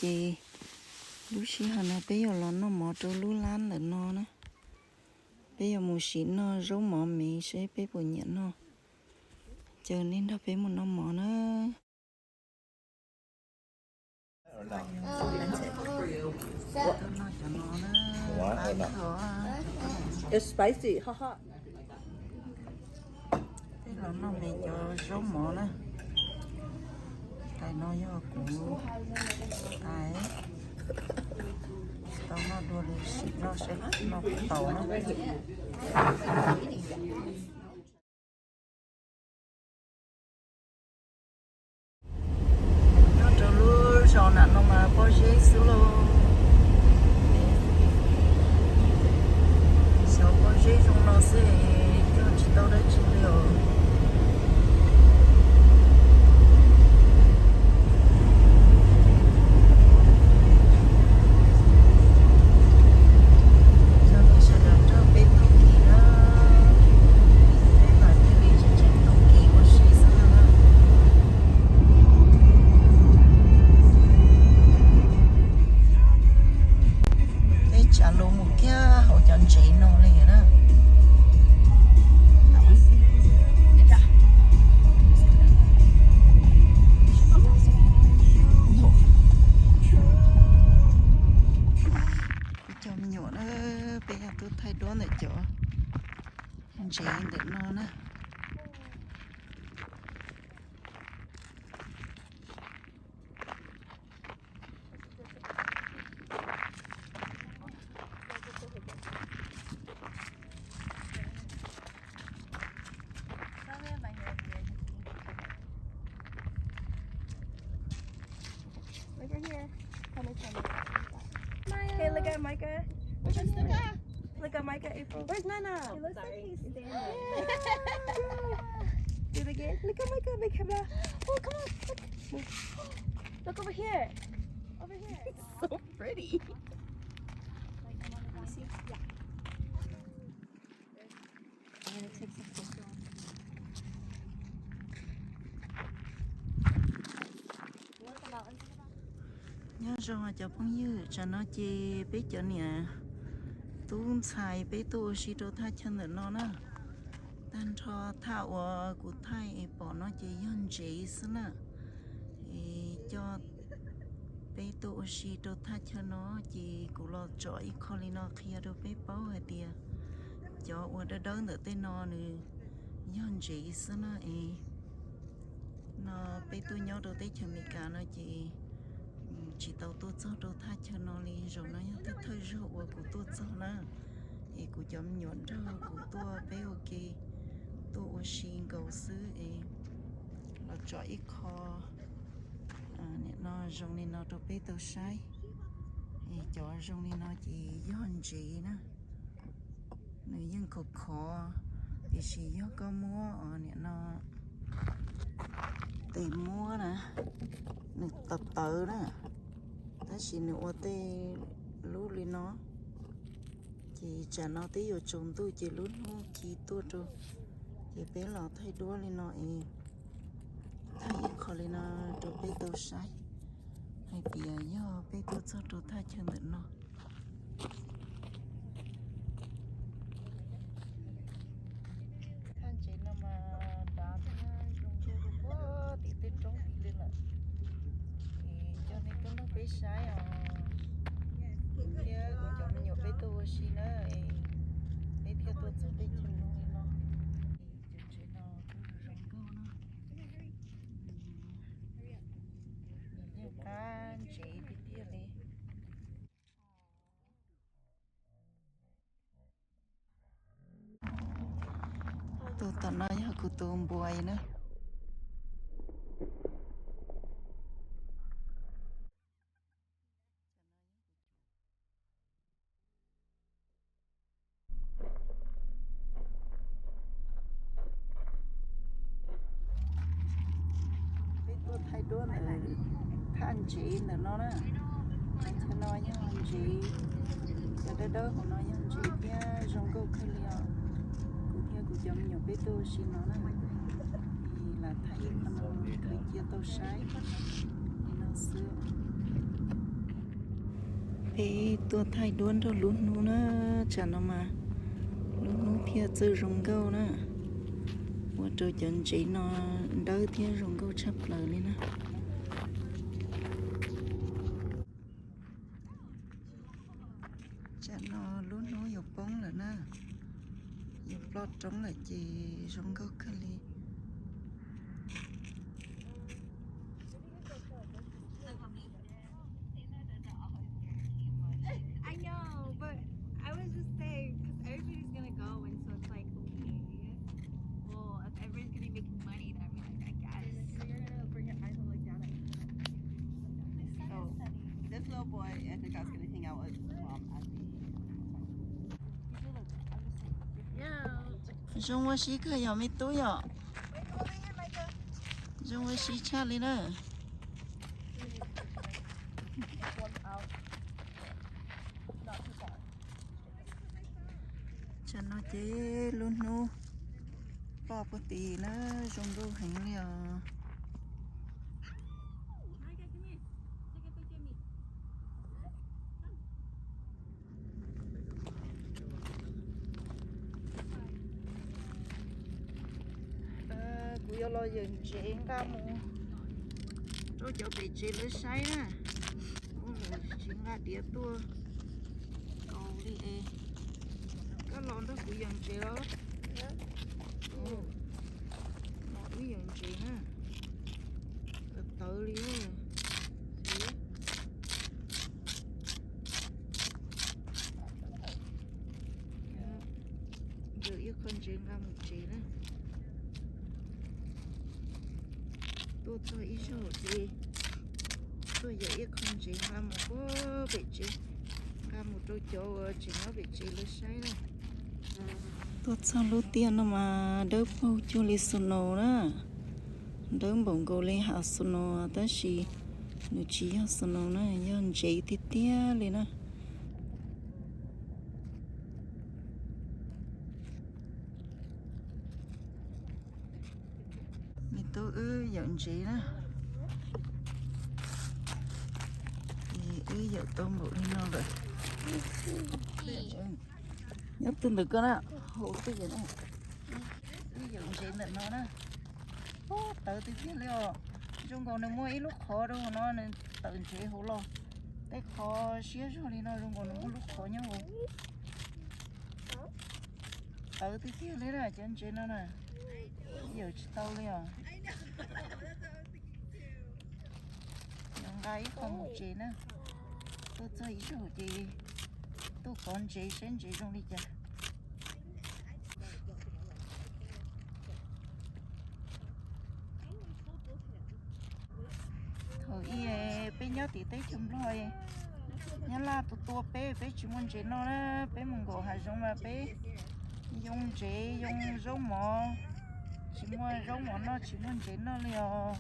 chị lúc xí hà nó bây giờ nó mò trâu lú lan là nó nữa bây giờ một xí nó rau mò mì sẽ bây giờ nhận nó chờ nên nó bây một nó mò nó It's spicy, haha. thế là nó mì cho rau mò nữa tại nó do cũng ai tao nó đua đi xịt nó sẽ nó tàu nó nó cho lu sau này nó mà bao nhiêu số lô sau bao nhiêu trong nó sẽ cho chị tao đấy chịu liệu thay đổi lại chỗ chị để nó nè Look at here. Hey, look at Micah. Look at Micah, April. Where's Nana? He looks like he's standing. Do it again. Look at Micah, big camera. Oh, come on. Look. Look over here. Over here. It's so pretty. See? Yeah. I'm gonna take some pictures. nhớ rồi cho phong như cho nó chi biết cho nè tún xài biết tu xí đồ thay chân để nó nè tan cho thao của thay bỏ nó chỉ dân chỉ xí nè thì cho biết tu xí đồ thay chân nó chỉ của lo chọi con đi nó kia đồ biết bao hết tiệt cho ở đó đón được tên nó nữa dân chỉ xí nè nó biết tu nhớ đồ tới chân mình cả nó chỉ tao tôi cho đồ thay cho nó đi rồi nó nhớ tới thời rượu của tôi cho nó thì của chấm nhuận rau của tôi bé ok tôi xin cầu sư là cho ít kho nè nó dùng đi nó đồ bé tôi sai thì cho dùng đi nó chỉ dọn gì nữa người dân khó khó thì chỉ do có mua nè nó tìm mua nè nè từ đó ta chỉ nữa tê lú lên nó chỉ trả nó tí ở chồng tôi chỉ lú nó chỉ tôi rồi chỉ bé lọ thay đua lên nó thay khó lên nó rồi bé tôi sai hay bây giờ bé tôi cho tôi thay chân được nó than chỉ nó mà đá dùng chơi được quá thì tết trống thì lên lại cho nên cái nó bé sai kia của cháu nó nhiều bé tôi xí nữa bé theo tôi cho bé chân nó chơi nó rong câu nó nhiều can chỉ đi tiếp đi tôi tao nói của tôi buổi nữa thay đua này than chị là nó đó cho nó nhá chị cho đỡ đỡ của nó nhá chị kia trong câu khai liao cũng theo của chồng nhiều bé tôi xin nó đó thì là thấy nó thời chia tôi sai thì nó xưa bé tua thay đuôn đâu lún nú nó chả nó mà lún nú thiệt chơi rồng câu nữa qua trời chân chỉ nó đỡ thiệt rồng câu chấp lời lên nữa chả nó lún nú dục bóng là nè dục lót trống là chỉ rồng câu cái li I know, but I was just saying because everybody's gonna go, and so it's like, okay, well, if everybody's gonna be making money, then I'm like, I guess. So you're gonna bring your eyes like down at Oh, this little boy, I think I was gonna hang out with mom at the. rồng hoa xí cái giờ mấy túi à rồng hoa xí cha lên nữa cho nó chế luôn nu bỏ cái tí nó rồng đâu hành liều cú yêu lo dừng chế ca mù rồi cho bị chế lấy say nè chính là đĩa tua cầu đi cái lon đó cú dừng chế đó nó cú dừng chế nè từ từ đi giờ yêu con chế ra một chế nè tôi cho ít số gì tôi giờ ít không chỉ là một có vị trí ra một chỗ chỉ nó vị trí lấy sai này tôi cho lúc tiền nó mà đỡ bao cho lấy sono đó đỡ bông gấu lấy hạt sono tới gì nếu chỉ hạt sono nó nhân chế thì tia lên đó tôi dọn chị đó thì giờ tôm bộ đi đâu rồi nhớ tin được con á hộ cái gì nữa dọn chị là nó đó tự thì biết liệu chúng còn nó mua ít lúc khó đâu nó nên tự chị hộ lo cái khó xía rồi đi nó chúng còn nó mua lúc khó nhau tự thì biết lấy ra chân chị nó nè giờ chị tao liền những cái không một chị nữa tôi chơi ít rồi chị tôi còn chị sinh chị trong đi chơi thôi bên nhau thì tới chấm rồi nhớ là tụi bé chỉ muốn chị nó đó bé muốn gọi hai giống mà bé dùng chị dùng giống mỏ chỉ mua giống mỏ nó chỉ muốn chị nó liều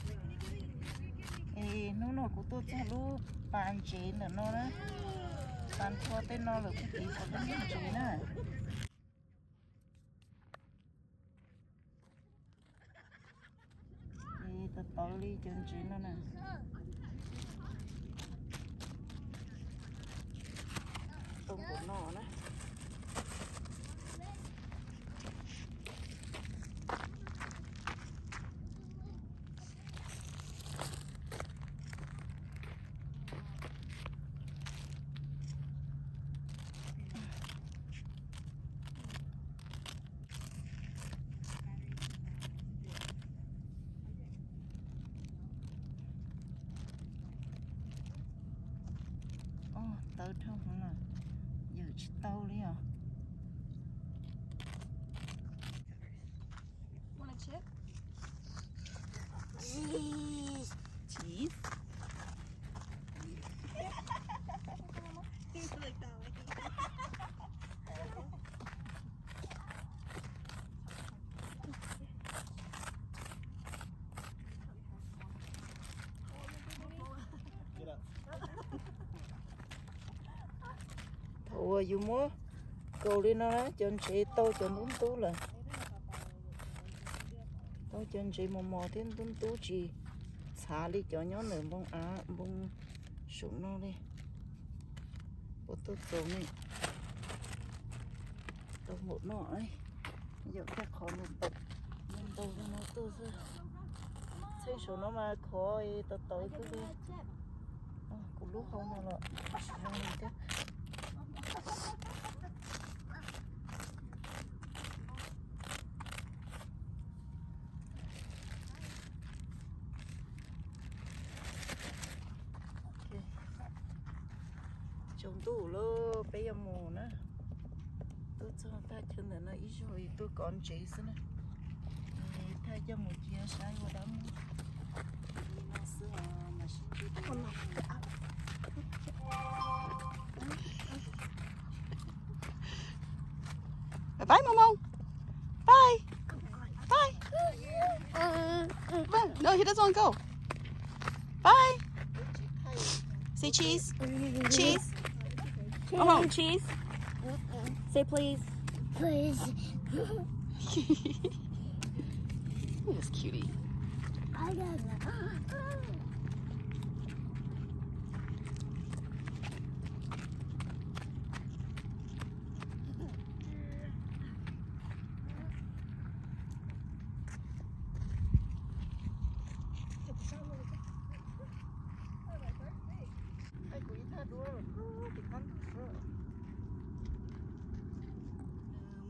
nó của tôi cho lúc bàn chị nữa nó đó bàn thua tên nó là cái gì của cái chị nữa thì tôi tối đi chân chị nó nè tôm của nó đó tao thâu không à giờ chỉ tao đi à Want a chip? cheese thầu dù mua cầu đi nó chân chị tôi chân đúng tú là tôi chân chị mò thêm đúng tú chị xả đi cho nhỏ nữa bông bông sụn nó đi của tôi tổ này tôi một nọ ấy giờ các khó nên tập nên tôi nó tôi sẽ thấy số nó mà khó ấy tôi tới cứ đi của lúc không nào là không mình thế chồng tủ lô bây giờ mù nữa tôi cho ta chân là nó ít rồi tôi còn chế xin nè thay cho một chia sai vào đó Bye bye, Momo. Bye. Bye. No, he doesn't want to go. Bye. Say cheese. Cheese. Momo, cheese. Say please. Please. Look at this cutie. I got it.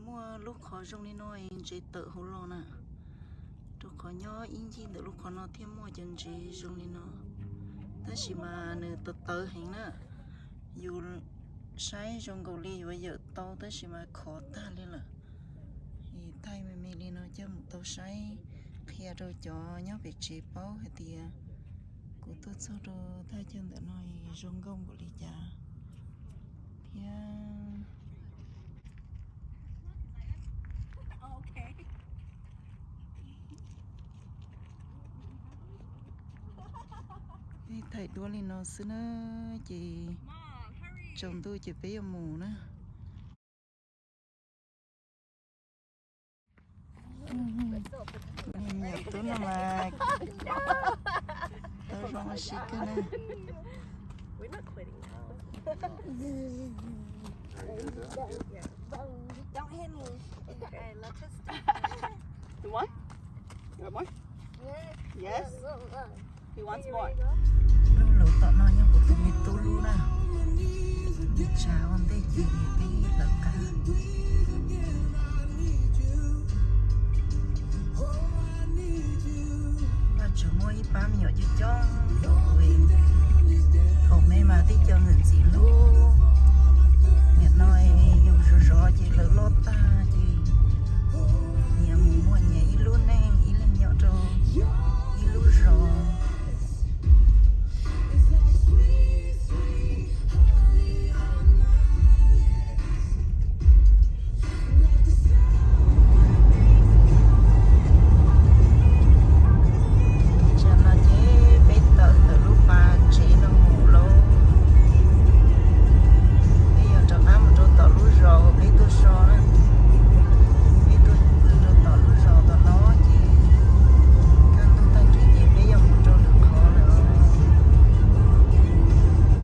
mua lúc khó trong đi nói chỉ tự hổ lo nè tôi có nhớ in gì từ lúc khó nó thêm mua chân chỉ trong đi nó thế chỉ mà nửa tự tự hình nè dù sai trong cầu ly bây giờ tao thế chỉ mà khó ta lên là thì thay mình đi nó cho một tàu sai khi rồi cho nhớ việc chế bao hay thì của tôi sau đó thay chân để nói trong công của lý cha thì Okay. thì thầy đua lên nó xưa nữa chị chồng tôi chỉ bé mù nữa nhập tôi nó mà tôi không có xịt cái này We're not quitting now. Don't hit me. Okay, let's just You want? You want more? Yes. He wants more. lúc lũ tao nói nhau của tụi mình tôi luôn à đi chào anh đây gì đi là cả và chủ mua ít ba nhỏ cho đồ quên thầu mê mà tí cho người gì luôn